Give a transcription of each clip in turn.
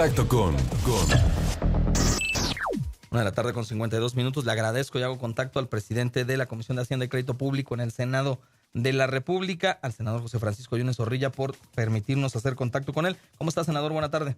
contacto con 1:52 p.m. Le agradezco y hago contacto al presidente de la Comisión de Hacienda y Crédito Público en el Senado de la República, al senador José Francisco Yunes Zorrilla, por permitirnos hacer contacto con él. ¿Cómo está, senador? Buena tarde.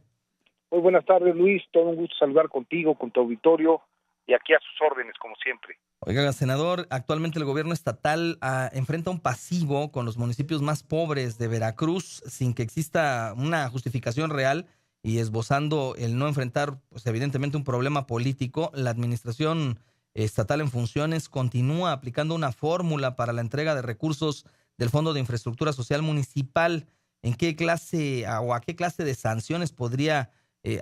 Muy buenas tardes, Luis. Todo un gusto saludar contigo, con tu auditorio, y aquí a sus órdenes, como siempre. Oiga, senador, actualmente el gobierno estatal enfrenta un pasivo con los municipios más pobres de Veracruz sin que exista una justificación real y esbozando el no enfrentar, pues evidentemente, un problema político. La administración estatal en funciones continúa aplicando una fórmula para la entrega de recursos del Fondo de Infraestructura Social Municipal. ¿En qué clase o a qué clase de sanciones podría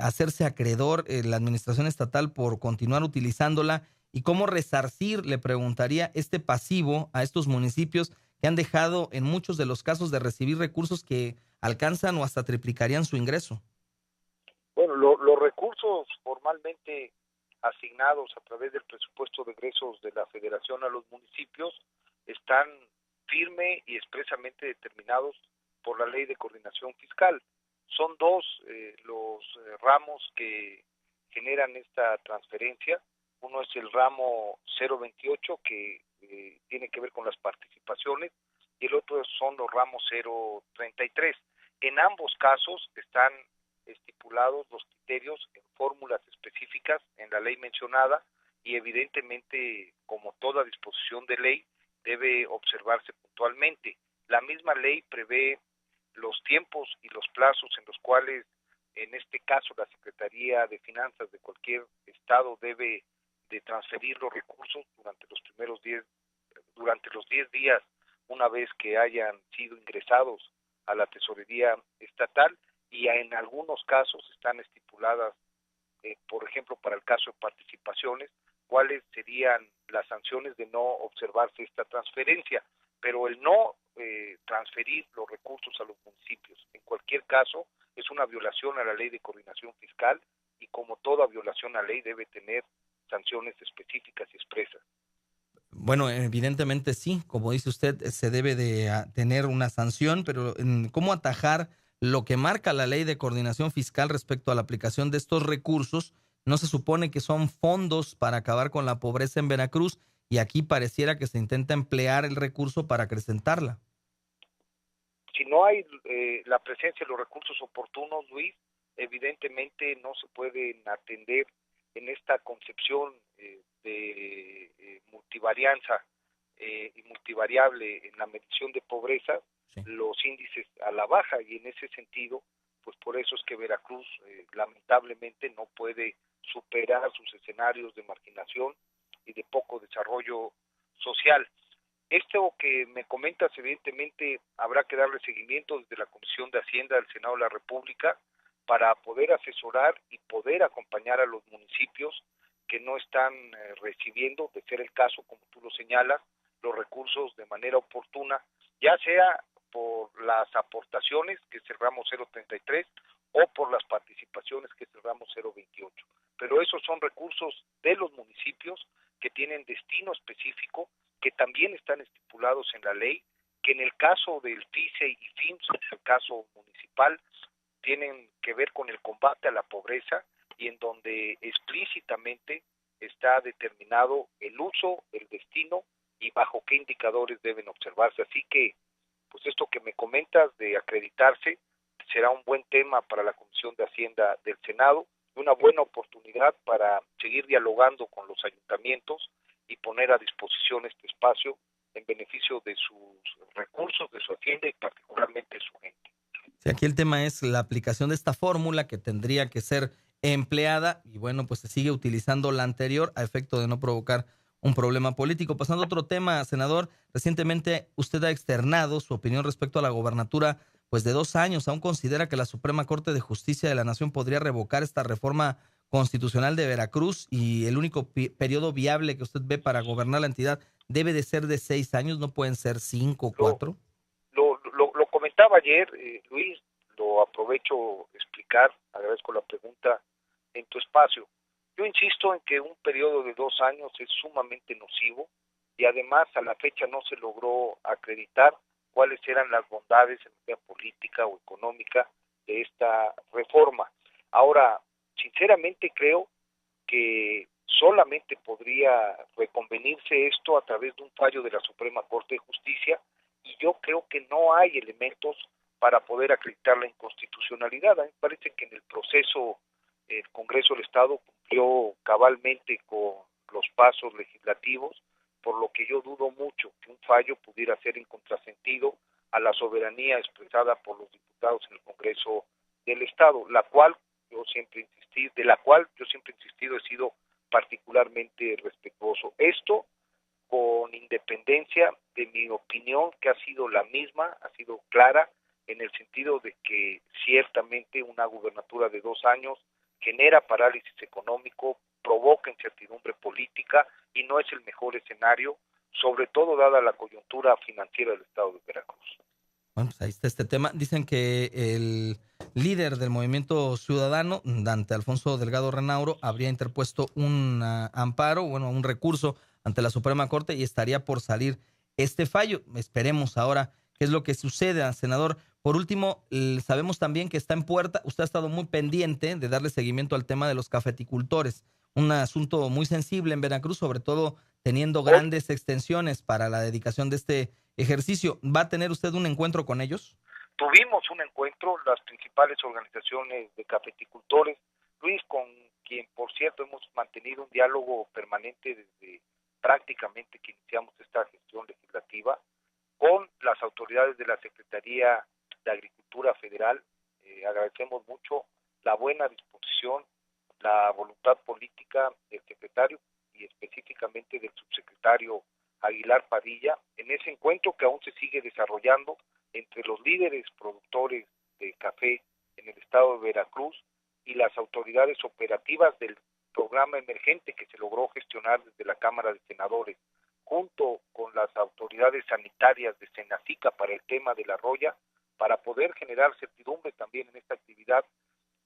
hacerse acreedor la administración estatal por continuar utilizándola? ¿Y cómo resarcir, le preguntaría, este pasivo a estos municipios que han dejado en muchos de los casos de recibir recursos que alcanzan o hasta triplicarían su ingreso? Bueno, los recursos formalmente asignados a través del presupuesto de egresos de la Federación a los municipios están firme y expresamente determinados por la Ley de Coordinación Fiscal. Son dos los ramos que generan esta transferencia. Uno es el ramo 028, que tiene que ver con las participaciones, y el otro son los ramos 033. En ambos casos están estipulados los criterios en fórmulas específicas en la ley mencionada, y evidentemente, como toda disposición de ley, debe observarse puntualmente. La misma ley prevé los tiempos y los plazos en los cuales, en este caso, la Secretaría de Finanzas de cualquier estado debe de transferir los recursos durante los 10 días una vez que hayan sido ingresados a la tesorería estatal, y en algunos casos están estipuladas, por ejemplo, para el caso de participaciones, cuáles serían las sanciones de no observarse esta transferencia. Pero el no transferir los recursos a los municipios, en cualquier caso, es una violación a la Ley de Coordinación Fiscal, y como toda violación a la ley debe tener sanciones específicas y expresas. Bueno, evidentemente sí, como dice usted, se debe de tener una sanción, pero ¿cómo atajar lo que marca la Ley de Coordinación Fiscal respecto a la aplicación de estos recursos? No se supone que son fondos para acabar con la pobreza en Veracruz, y aquí pareciera que se intenta emplear el recurso para acrecentarla. Si no hay la presencia de los recursos oportunos, Luis, evidentemente no se pueden atender en esta concepción de multivarianza y multivariable en la medición de pobreza, sí, los índices a la baja, y en ese sentido, pues por eso es que Veracruz lamentablemente no puede superar sus escenarios de marginación y de poco desarrollo social. Esto que me comentas, evidentemente habrá que darle seguimiento desde la Comisión de Hacienda del Senado de la República para poder asesorar y poder acompañar a los municipios que no están recibiendo, de ser el caso, como tú lo señalas, los recursos de manera oportuna, ya sea por las aportaciones, que es el ramo 033, o por las participaciones, que es el ramo 028. Pero esos son recursos de los municipios que tienen destino específico, que también están estipulados en la ley, que en el caso del FICE y FIMS, en el caso municipal, tienen que ver con el combate a la pobreza, y en donde explícitamente está determinado el uso, el destino y bajo qué indicadores deben observarse. Así que, pues esto que me comentas de acreditarse será un buen tema para la Comisión de Hacienda del Senado, una buena oportunidad para seguir dialogando con los ayuntamientos y poner a disposición este espacio en beneficio de sus recursos, de su hacienda y particularmente de su gente. Sí, aquí el tema es la aplicación de esta fórmula que tendría que ser empleada, y bueno, pues se sigue utilizando la anterior a efecto de no provocar un problema político. Pasando a otro tema, senador, recientemente usted ha externado su opinión respecto a la gobernatura pues de 2 años. ¿Aún considera que la Suprema Corte de Justicia de la Nación podría revocar esta reforma constitucional de Veracruz, y el único periodo viable que usted ve para gobernar la entidad debe de ser de 6 años, no pueden ser 5 o 4? Lo comentaba ayer, Luis, lo aprovecho explicar, agradezco la pregunta en tu espacio. Yo insisto en que un periodo de 2 años es sumamente nocivo, y además a la fecha no se logró acreditar cuáles eran las bondades en materia política o económica de esta reforma. Ahora, sinceramente creo que solamente podría reconvenirse esto a través de un fallo de la Suprema Corte de Justicia, y yo creo que no hay elementos para poder acreditar la inconstitucionalidad. A mí me parece que en el proceso el Congreso del Estado cumplió cabalmente con los pasos legislativos, por lo que yo dudo mucho que un fallo pudiera ser en contrasentido a la soberanía expresada por los diputados en el Congreso del Estado, de la cual yo siempre he insistido, he sido particularmente respetuoso. Esto con independencia de mi opinión, que ha sido la misma, ha sido clara, en el sentido de que ciertamente una gubernatura de 2 años genera parálisis económico, provoca incertidumbre política y no es el mejor escenario, sobre todo dada la coyuntura financiera del estado de Veracruz. Bueno, pues ahí está este tema. Dicen que el líder del Movimiento Ciudadano, Dante Alfonso Delgado Renauro, habría interpuesto un amparo, bueno, un recurso ante la Suprema Corte y estaría por salir este fallo. Esperemos ahora qué es lo que sucede, senador. Por último, sabemos también que está en puerta, usted ha estado muy pendiente de darle seguimiento al tema de los cafeticultores, un asunto muy sensible en Veracruz, sobre todo teniendo grandes extensiones para la dedicación de este ejercicio. ¿Va a tener usted un encuentro con ellos? Tuvimos un encuentro, las principales organizaciones de cafeticultores, Luis, con quien, por cierto, hemos mantenido un diálogo permanente desde prácticamente que iniciamos esta gestión legislativa, con las autoridades de la Secretaría de Agricultura Federal. Agradecemos mucho la buena disposición, la voluntad política del secretario y específicamente del subsecretario Aguilar Padilla, en ese encuentro que aún se sigue desarrollando entre los líderes productores de café en el estado de Veracruz y las autoridades operativas del programa emergente que se logró gestionar desde la Cámara de Senadores, junto con las autoridades sanitarias de Senacica para el tema de la roya, para poder generar certidumbre también en esta actividad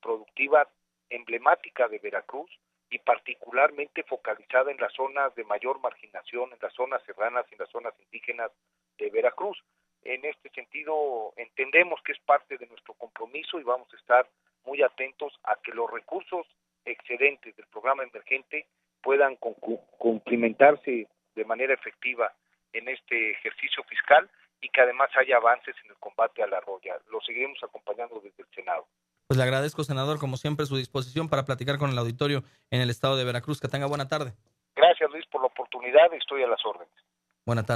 productiva emblemática de Veracruz y particularmente focalizada en las zonas de mayor marginación, en las zonas serranas y en las zonas indígenas de Veracruz. En este sentido, entendemos que es parte de nuestro compromiso y vamos a estar muy atentos a que los recursos excedentes del programa emergente puedan cumplimentarse de manera efectiva en este ejercicio fiscal y que además haya avances en el combate a la roya. Lo seguiremos acompañando desde el Senado. Pues le agradezco, senador, como siempre, su disposición para platicar con el auditorio en el estado de Veracruz. Que tenga buena tarde. Gracias, Luis, por la oportunidad. Estoy a las órdenes. Buena tarde.